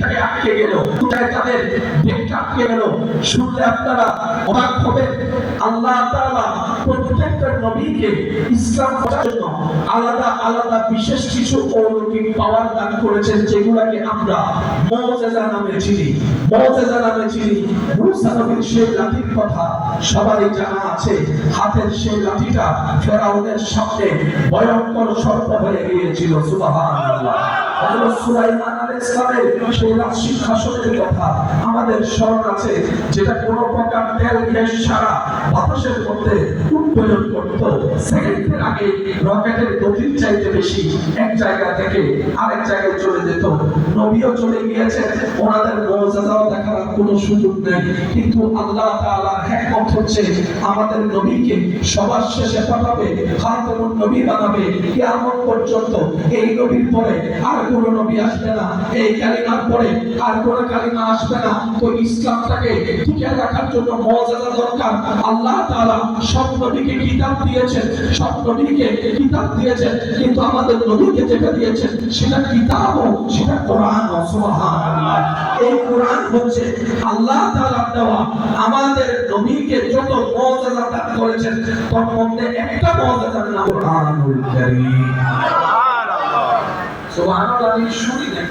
দিকটাকে আটকে গেল, তাদের দিকটা আটকে গেল। শুনলে আপনারা অবাক হবেন, আল্লাহ তাআলা প্রত্যেকটা নবীকে ইসলাম প্রচারের জন্য আলাদা আলাদা বিশেষ কিছু অলৌকিক পাওয়ার দান করেছেন, যেগুলোকে আমরা মুজিজা নামে চিনি। মুজিজা নামে চিনি। মুসা নবীর সেই লাঠির কথা সবারই জানা আছে। হাতের সেই লাঠিটা ফেরাউনের সামনে ভয়ঙ্কর সর্প হয়ে গিয়েছিল। সুবহানাল্লাহ। হযরত সুলাইমান আলাইহিস সালামের সেই সিংহাসনের কথা আমাদের স্মরণ আছে, যেটা কোনো প্রকার তেল গ্যাস ছাড়া বাতাসের মধ্যে উড্ডয়ন করত। সেকেন্ডের আগে রকেটের গতির চাইতে বেশি এক জায়গা থেকে আরেক জায়গায় চলে যেত। নবীও চলে গিয়েছেন, ওনাদের মুজিজাও দেখার কোনো সুযোগ নেই। কিন্তু আল্লাহ তাআলার হিকমত হচ্ছে আমাদের নবীকে সবার শেষে পাঠাবে, খাতামুন নবী বানাবে। কিয়ামত পর্যন্ত এই নবীর পরে আর কোন নবী আসবে না, এই কালিমার পরে আর কোন কালিমা আসবে না। তো ইসলামটাকে টিকে রাখার জন্য মুজিজা দরকার। আল্লাহ তাআলা সব নবীকে কিতাব দিয়েছেন, সব নবীকে কিতাব দিয়েছেন, কিন্তু আমাদের নবীকে যেটা দিয়েছেন সেটা কিতাবও, সেটা কোরআন। সুবহানাল্লাহ। এই কোরআন হচ্ছে আল্লাহ তাআলার দেওয়া। আমাদের নবীকে যত মুজিজা দান করেছেন তার মধ্যে একটা মুজিজার নাম কোরআনুল কারীম। সুবহানাল্লাহ। আমি শুনি না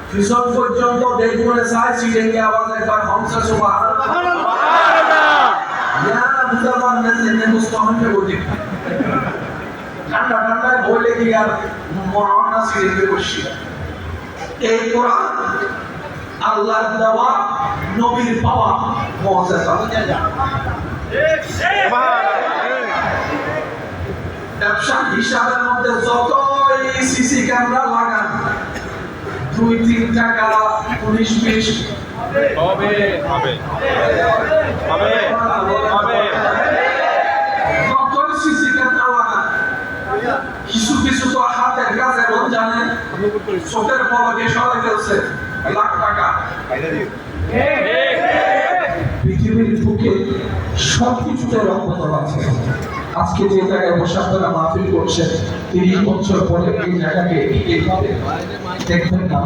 ফিসল পর্যন্ত বেগুনে চাইছি ডেঙ্গে আওয়াজ একবার হামসা সুবহানাল্লাহ। ইয়া বুঝাবার না মুস্তাহিল বলি ঠান্ডা ঠান্ডায় বলে কি আর মরনা সিরিজে বসি। এই কোরআন আল্লাহর দেওয়া, নবীর পাওয়া মুজিজা। ব্যবসা হিসাবের মধ্যে যতই সিসি ক্যামেরা লাগান, 2-3 টাকা 19-20 হবে হবে হবে হবে। যতই সিসি ক্যামেরা লাগান, কিছু কিছু তো হাতের কাছে কোন জানেন, চোখের পলকে সরে ফেলছে লাখ টাকা। পৃথিবীর বুকে সবকিছুতে রহমত আছে। আজকে যে জায়গায় বসে আপনারা মাহফিল করছেন, 30 বছর পরে এই জায়গাকে এইভাবে দেখবেন না।